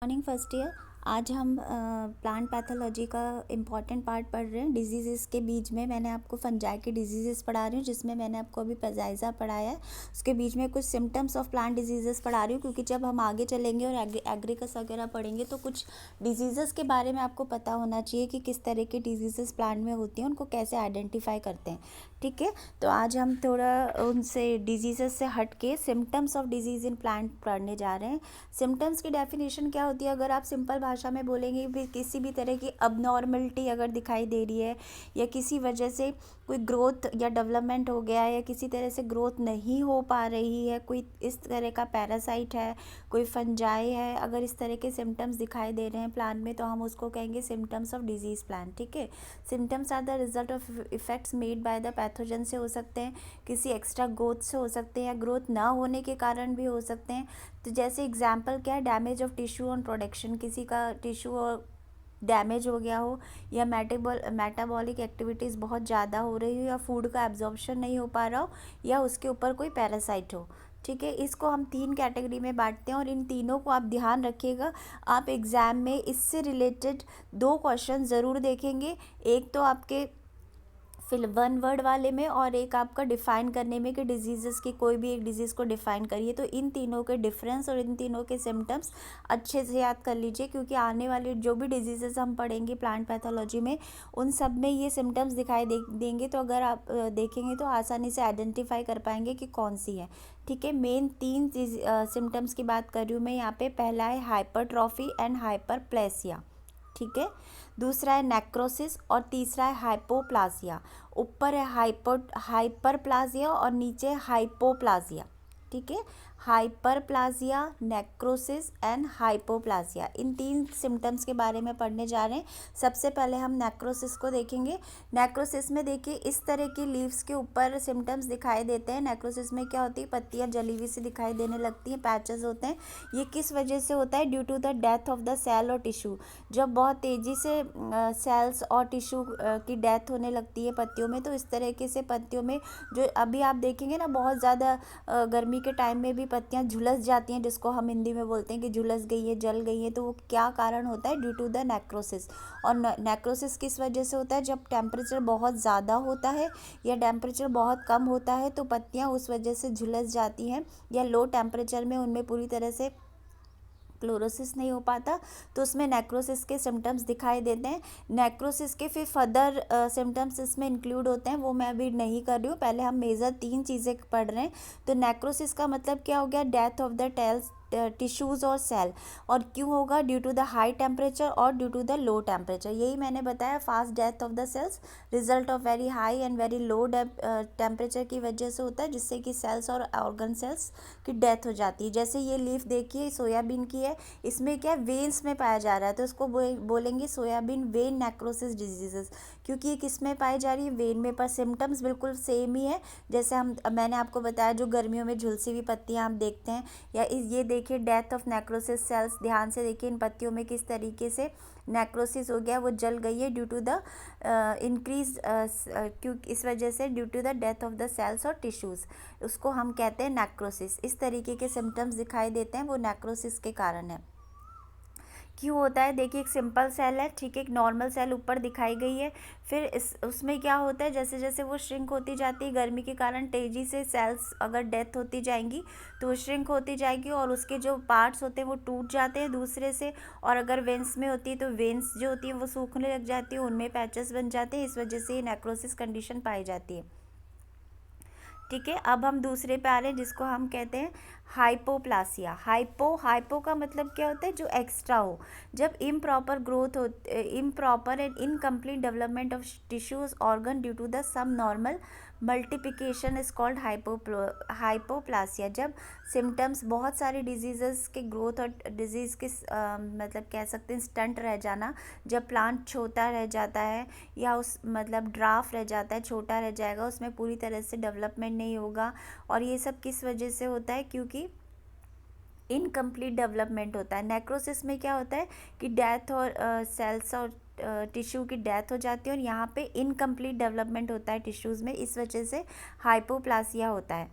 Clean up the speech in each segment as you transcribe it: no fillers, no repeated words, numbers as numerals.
Morning first year. आज हम plant pathology का इम्पॉर्टेंट पार्ट पढ़ रहे हैं। डिजीज़ के बीच में मैंने आपको फंजाई के डिजीज़ पढ़ा रही हूँ, जिसमें मैंने आपको अभी पेजाइजा पढ़ाया है। उसके बीच में कुछ सिम्टम्स ऑफ प्लांट डिजीज़ पढ़ा रही हूँ, क्योंकि जब हम आगे चलेंगे और एग्रीकल्चर वगैरह पढ़ेंगे तो कुछ डिजीज़ के बारे में आपको पता होना चाहिए कि किस तरह के डिजीज़ प्लांट में होती हैं, उनको कैसे आइडेंटिफाई करते हैं। ठीक है, तो आज हम थोड़ा उनसे डिजीज़ से हट के symptoms of disease in plant पढ़ने जा रहे हैं। सिम्टम्स की डेफिनेशन क्या होती है? अगर आप सिंपल भाषा में बोलेंगे भी, किसी भी तरह की अबनॉर्मलिटी अगर दिखाई दे रही है या किसी वजह से कोई ग्रोथ या डेवलपमेंट हो गया है या किसी तरह से ग्रोथ नहीं हो पा रही है, कोई इस तरह का पैरासाइट है, कोई फंजाई है, अगर इस तरह के सिम्टम्स दिखाई दे रहे हैं प्लांट में, तो हम उसको कहेंगे सिम्टम्स ऑफ डिजीज़ प्लांट। ठीक है, symptoms are the result of effects made by the pathogen से हो सकते हैं, किसी एक्स्ट्रा ग्रोथ से हो सकते हैं या ग्रोथ ना होने के कारण भी हो सकते हैं। तो जैसे एग्जांपल क्या है? Damage of tissue on production, किसी का टिश्यू और डैमेज हो गया हो, या मेटाबॉलिक एक्टिविटीज़ बहुत ज़्यादा हो रही हो, या फूड का एब्जॉर्प्शन नहीं हो पा रहा हो, या उसके ऊपर कोई पैरासाइट हो। ठीक है, इसको हम 3 कैटेगरी में बांटते हैं और इन तीनों को आप ध्यान रखिएगा। आप एग्ज़ाम में इससे रिलेटेड 2 क्वेश्चन ज़रूर देखेंगे। एक तो आपके फिर 1 वर्ड वाले में और एक आपका डिफ़ाइन करने में कि डिजीज़ की कोई भी एक डिजीज़ को डिफ़ाइन करिए। तो इन तीनों के डिफरेंस और इन तीनों के सिम्टम्स अच्छे से याद कर लीजिए, क्योंकि आने वाले जो भी डिजीज़ हम पढ़ेंगे प्लांट पैथोलॉजी में, उन सब में ये सिम्टम्स दिखाई देंगे। तो अगर आप देखेंगे तो आसानी से आइडेंटिफाई कर पाएंगे कि कौन सी है। ठीक है, मेन 3 सिम्टम्स की बात कर रही हूँ मैं यहाँ पे। पहला है हाइपरट्रॉफी एंड हाइपरप्लेसिया। ठीक है, दूसरा है नेक्रोसिस और तीसरा है हाइपोप्लासिया। ऊपर है हाइपरप्लासिया और नीचे हाइपोप्लासिया। ठीक है, hyperplasia, necrosis and hypoplasia, in 3 symptoms के बारे में पढ़ने जा रहे हैं। सबसे पहले हम नेक्रोसिस को देखेंगे। नेक्रोसिस में देखिए इस तरह की लीव्स के ऊपर सिम्टम्स दिखाई देते हैं। नेक्रोसिस में क्या होती है? पत्तियां जली हुई सी दिखाई देने लगती हैं, पैचेस होते हैं। ये किस वजह से होता है? Due to the death of the cell और टिश्यू। जब बहुत तेज़ी से सेल्स और टिश्यू की डेथ होने लगती है पत्तियों में, तो इस तरीके से पत्तियों में, जो अभी आप देखेंगे ना, बहुत ज़्यादा गर्मी के टाइम में भी पत्तियां झुलस जाती हैं, जिसको हम हिंदी में बोलते हैं कि झुलस गई है, जल गई है। तो वो क्या कारण होता है? Due to the necrosis. और नेक्रोसिस किस वजह से होता है? जब टेम्परेचर बहुत ज़्यादा होता है या टेम्परेचर बहुत कम होता है, तो पत्तियां उस वजह से झुलस जाती हैं, या लो टेम्परेचर में उनमें पूरी तरह से क्लोरोसिस नहीं हो पाता, तो उसमें नेक्रोसिस के सिम्टम्स दिखाई देते हैं। नेक्रोसिस के फिर फर्दर सिम्टम्स इसमें इंक्लूड होते हैं, वो मैं अभी नहीं कर रही हूँ। पहले हम मेजर 3 चीज़ें पढ़ रहे हैं। तो नेक्रोसिस का मतलब क्या हो गया? डेथ ऑफ द टिश्यूज़ और सेल। और क्यों होगा? Due to the high temperature और due to the low temperature. यही मैंने बताया, fast death of the cells result of very high and very low temperature की वजह से होता है, जिससे कि सेल्स और ऑर्गन सेल्स की डेथ हो जाती है। जैसे ये लीफ देखिए, सोयाबीन की है, इसमें क्या वेन्स में पाया जा रहा है, तो इसको बोलेंगे सोयाबीन वेन नेक्रोसिस डिजीजेस, क्योंकि ये किस में पाई जा रही है? वेन में। पर सिम्टम्स बिल्कुल सेम ही है, जैसे मैंने आपको बताया जो गर्मियों में झुलसी हुई पत्तियां हम देखते हैं, या ये देखिए डेथ ऑफ नेक्रोसिस सेल्स। ध्यान से देखिए इन पत्तियों में किस तरीके से नेक्रोसिस हो गया, वो जल गई है ड्यू टू द इंक्रीज, क्यों इस वजह से, due to the death of the cells और टिश्यूज़, उसको हम कहते हैं नेक्रोसिस। इस तरीके के सिम्टम्स दिखाई देते हैं, वो नेक्रोसिस के कारण है। क्यों होता है? देखिए एक सिंपल सेल है, ठीक है, एक नॉर्मल सेल ऊपर दिखाई गई है। फिर उसमें क्या होता है? जैसे जैसे वो श्रिंक होती जाती है, गर्मी के कारण तेज़ी से सेल्स अगर डेथ होती जाएंगी तो वो श्रिंक होती जाएगी, और उसके जो पार्ट्स होते हैं वो टूट जाते हैं दूसरे से। और अगर वेंस में होती है तो वेंस जो होती है वो सूखने लग जाती है, उनमें पैचेस बन जाते हैं। इस वजह से नेक्रोसिस कंडीशन पाई जाती है। ठीक है, अब हम दूसरे पे आ रहे हैं, जिसको हम कहते हैं हाइपोप्लासिया। हाइपो का मतलब क्या होता है? जो एक्स्ट्रा हो। जब इम्प्रॉपर ग्रोथ हो, improper and incomplete development of tissues organ due to the subnormal multiplication is called hypoplasia. जब सिम्टम्स बहुत सारे डिजीज़ के ग्रोथ और डिजीज़ के मतलब कह सकते हैं स्टंट रह जाना, जब प्लांट छोटा रह जाता है या उस मतलब ड्राफ रह जाता है, छोटा रह जाएगा, उसमें पूरी तरह से डेवलपमेंट नहीं होगा। और ये सब किस वजह से होता है? क्योंकि इनकम्प्लीट डेवलपमेंट होता है। नेक्रोसिस में क्या होता है कि डेथ और सेल्स और टिश्यू की डेथ हो जाती है, और यहाँ पे इनकम्प्लीट डेवलपमेंट होता है टिश्यूज़ में, इस वजह से हाइपोप्लासिया होता है।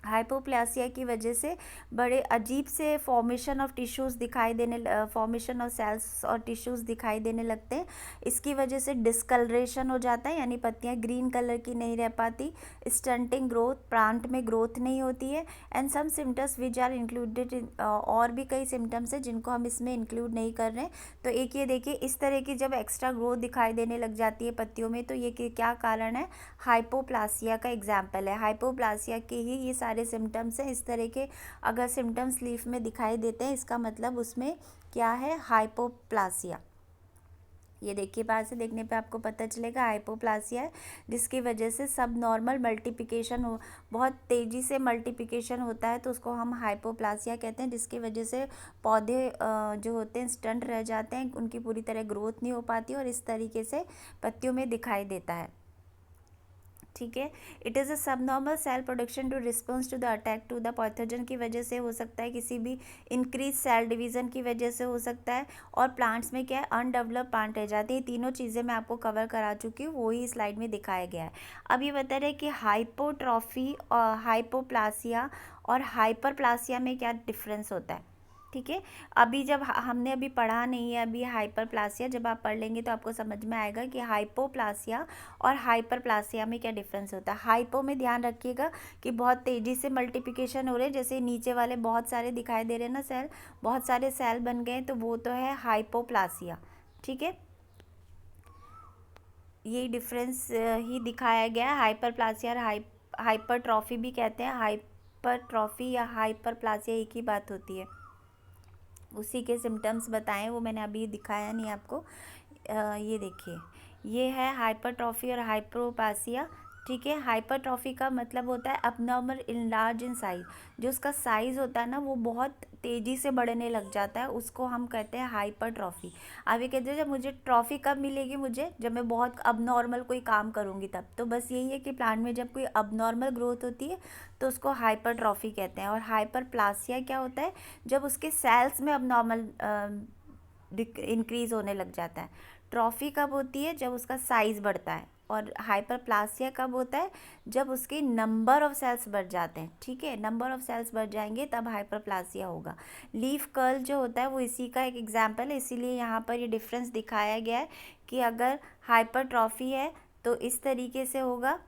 हाइपोप्लासिया की वजह से बड़े अजीब से फॉर्मेशन ऑफ टिश्यूज़ दिखाई देने फॉर्मेशन ऑफ सेल्स और टिश्यूज़ दिखाई देने लगते हैं। इसकी वजह से डिस्कलरेशन हो जाता है, यानी पत्तियां ग्रीन कलर की नहीं रह पाती। स्टंटिंग ग्रोथ, प्लांट में ग्रोथ नहीं होती है। And some symptoms which are included in, और भी कई सिम्टम्स हैं जिनको हम इसमें इंक्लूड नहीं कर रहे हैं। तो एक ये देखिए, इस तरह की जब एक्स्ट्रा ग्रोथ दिखाई देने लग जाती है पत्तियों में, तो ये क्या कारण है? हाइपोप्लासिया का एग्जाम्पल है। हाइपोप्लासिया के ही ये सारे सिम्टम्स हैं। इस तरह के अगर सिम्टम्स लीफ में दिखाई देते हैं, इसका मतलब उसमें क्या है? हाइपोप्लासिया। ये देखिए, बाहर से देखने पे आपको पता चलेगा हाइपोप्लासिया है, जिसकी वजह से सब नॉर्मल मल्टीप्लिकेशन हो, बहुत तेज़ी से मल्टीप्लिकेशन होता है, तो उसको हम हाइपोप्लासिया कहते हैं। जिसकी वजह से पौधे जो होते हैं स्टंट रह जाते हैं, उनकी पूरी तरह ग्रोथ नहीं हो पाती और इस तरीके से पत्तियों में दिखाई देता है। ठीक है। It is a subnormal cell production to response to the attack to the pathogen की वजह से हो सकता है, किसी भी इंक्रीज सेल डिवीज़न की वजह से हो सकता है, और प्लांट्स में क्या है? अनडेवलप प्लांट रह जाते हैं। तीनों चीज़ें मैं आपको कवर करा चुकी हूँ, वही स्लाइड में दिखाया गया है। अब ये बता रहे कि हाइपोट्रॉफी और हाइपोप्लासिया और हाइपरप्लासिया में क्या डिफरेंस होता है। ठीक है। अभी जब हमने अभी पढ़ा नहीं है अभी हाइपरप्लासिया, जब आप पढ़ लेंगे तो आपको समझ में आएगा कि हाइपोप्लासिया और हाइपरप्लासिया में क्या डिफरेंस होता है। हाइपो में ध्यान रखिएगा कि बहुत तेज़ी से मल्टीप्लिकेशन हो रहे हैं, जैसे नीचे वाले बहुत सारे दिखाई दे रहे हैं ना सेल, बहुत सारे सेल बन गए, तो वो तो है हाइपोप्लासिया। ठीक है, यही डिफरेंस ही दिखाया गया है। हाइपरप्लासिया और हाइपरट्रॉफी भी कहते हैं। हाइपरट्रॉफी या हाइपरप्लासिया एक ही बात होती है। उसी के सिम्टम्स बताएं, वो मैंने अभी दिखाया नहीं आपको। ये देखिए, ये है हाइपरट्रॉफी और हाइपोप्लासिया। ठीक है। हाइपरट्रॉफी का मतलब होता है अबनॉर्मल इनलार्ज इन साइज, जो उसका साइज़ होता है ना वो बहुत तेज़ी से बढ़ने लग जाता है, उसको हम कहते हैं हाइपरट्रॉफी। आप ये कहते हैं जब मुझे ट्रॉफी कब मिलेगी? मुझे जब मैं बहुत अबनॉर्मल कोई काम करूँगी तब। तो बस यही है कि प्लांट में जब कोई अबनॉर्मल ग्रोथ होती है तो उसको हाइपरट्रॉफी कहते हैं। और हाइपरप्लासिया क्या होता है? जब उसके सेल्स में अबनॉर्मल इंक्रीज होने लग जाता है। ट्रॉफी कब होती है? जब उसका साइज़ बढ़ता है। और हाइपरप्लासिया कब होता है? जब उसके नंबर ऑफ सेल्स बढ़ जाते हैं। ठीक है, नंबर ऑफ सेल्स बढ़ जाएंगे तब हाइपरप्लासिया होगा। लीफ कर्ल जो होता है वो इसी का एक एग्जाम्पल है, इसीलिए यहाँ पर ये डिफरेंस दिखाया गया है कि अगर हाइपरट्रॉफी है तो इस तरीके से होगा।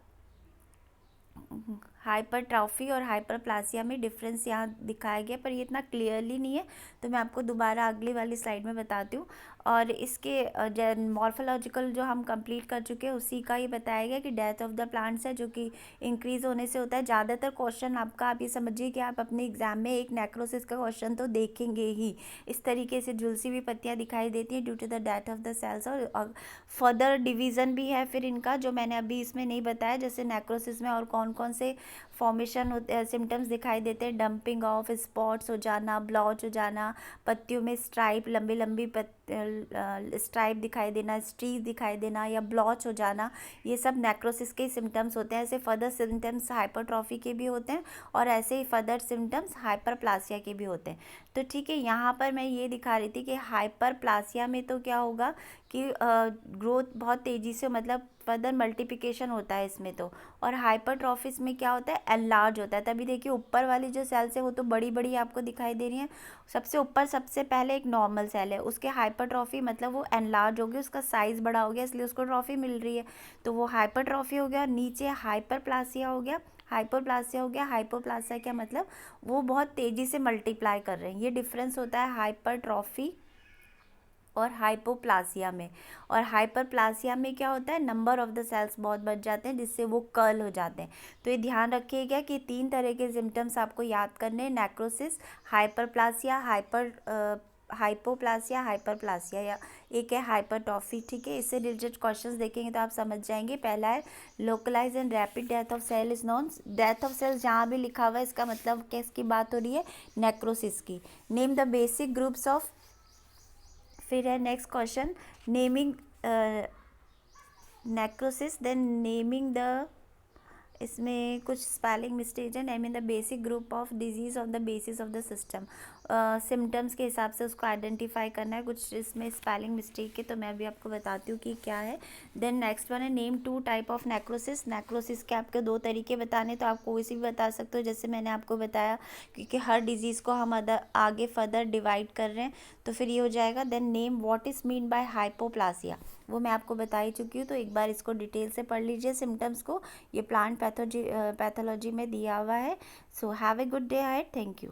हाइपरट्रॉफी और हाइपरप्लासिया में डिफरेंस यहाँ दिखाया गया, पर ये इतना क्लियरली नहीं है, तो मैं आपको दोबारा अगली वाली स्लाइड में बताती हूँ। और इसके मॉर्फोलॉजिकल जो हम कंप्लीट कर चुके हैं उसी का ही बताया गया कि डेथ ऑफ द प्लांट्स है, जो कि इंक्रीज होने से होता है। ज़्यादातर क्वेश्चन आपका, आप ये समझिए कि आप अपने एग्जाम में एक नेक्रोसिस का क्वेश्चन तो देखेंगे ही। इस तरीके से झुलसी हुई पत्तियाँ दिखाई देती हैं due to the death of the cells. और फर्दर डिवीज़न भी है फिर इनका, जो मैंने अभी इसमें नहीं बताया, जैसे नेक्रोसिस में और कौन कौन से फॉर्मेशन होते सिम्टम्स दिखाई देते हैं। डंपिंग ऑफ, स्पॉट्स हो जाना, ब्लॉच हो जाना, पत्तियों में स्ट्राइप, लंबी लंबी स्ट्राइप दिखाई देना, स्ट्रीज दिखाई देना या ब्लॉच हो जाना, ये सब नेक्रोसिस के सिम्टम्स होते हैं। ऐसे फर्दर सिम्टम्स हाइपरट्रॉफी के भी होते हैं और ऐसे ही फर्दर सिम्टम्स हाइपरप्लासिया के भी होते हैं। तो ठीक है, यहाँ पर मैं ये दिखा रही थी कि हाइपरप्लासिया में तो क्या होगा कि ग्रोथ बहुत तेज़ी से, मतलब फर्दर मल्टीप्लिकेशन होता है इसमें तो। और हाइपरट्रॉफिस में क्या होता है? एनलार्ज होता है। तभी देखिए ऊपर वाली जो सेल्स है वो तो बड़ी बड़ी आपको दिखाई दे रही हैं। सबसे ऊपर सबसे पहले एक नॉर्मल सेल है, उसके हाइपरट्रॉफी मतलब वो एनलार्ज हो गया, उसका साइज़ बड़ा हो गया, इसलिए उसको ट्रॉफी मिल रही है, तो वो हाइपरट्रॉफी हो गया। नीचे हाइपरप्लासिया हो गया, हाइपरप्लासिया हो गया। हाइपोप्लासिया क्या मतलब? वो बहुत तेज़ी से मल्टीप्लाई कर रहे हैं। ये डिफरेंस होता है हाइपरट्रॉफी और हाइपोप्लासिया में। और हाइपरप्लासिया में क्या होता है? नंबर ऑफ द सेल्स बहुत बढ़ जाते हैं, जिससे वो कर्ल हो जाते हैं। तो ये ध्यान रखिएगा कि 3 तरह के सिम्टम्स आपको याद करने हैं: नेक्रोसिस, हाइपरप्लासिया, हाइपोप्लासिया, हाइपरप्लासिया, या एक है हाइपरट्रॉफी। ठीक है, इससे रिलेटेड क्वेश्चंस देखेंगे तो आप समझ जाएंगे। पहला है localize and rapid death of cell is known. Death of cells जहाँ भी लिखा हुआ है इसका मतलब किसकी बात हो रही है? नेक्रोसिस की। Name the basic groups of, फिर है next question, naming necrosis, then naming the, इसमें कुछ स्पेलिंग मिस्टेक है, naming the basic group of disease on the basis of the system. Symptoms के हिसाब से उसको आइडेंटिफाई करना है। कुछ इसमें स्पेलिंग मिस्टेक है तो मैं भी आपको बताती हूँ कि क्या है। देन नेक्स्ट वन है name 2 type of necrosis. Necrosis के आपके 2 तरीके बताने, तो आप कोई सी भी बता सकते हो, जैसे मैंने आपको बताया, क्योंकि हर डिजीज़ को हम आगे फर्दर डिवाइड कर रहे हैं, तो फिर ये हो जाएगा। Then name what is mean by hypoplasia, वो मैं आपको बता ही चुकी हूँ, तो एक बार इसको डिटेल से पढ़ लीजिए सिम्टम्स को। ये प्लांट पैथोलॉजी में दिया हुआ है। So have a good day ahead. Thank you.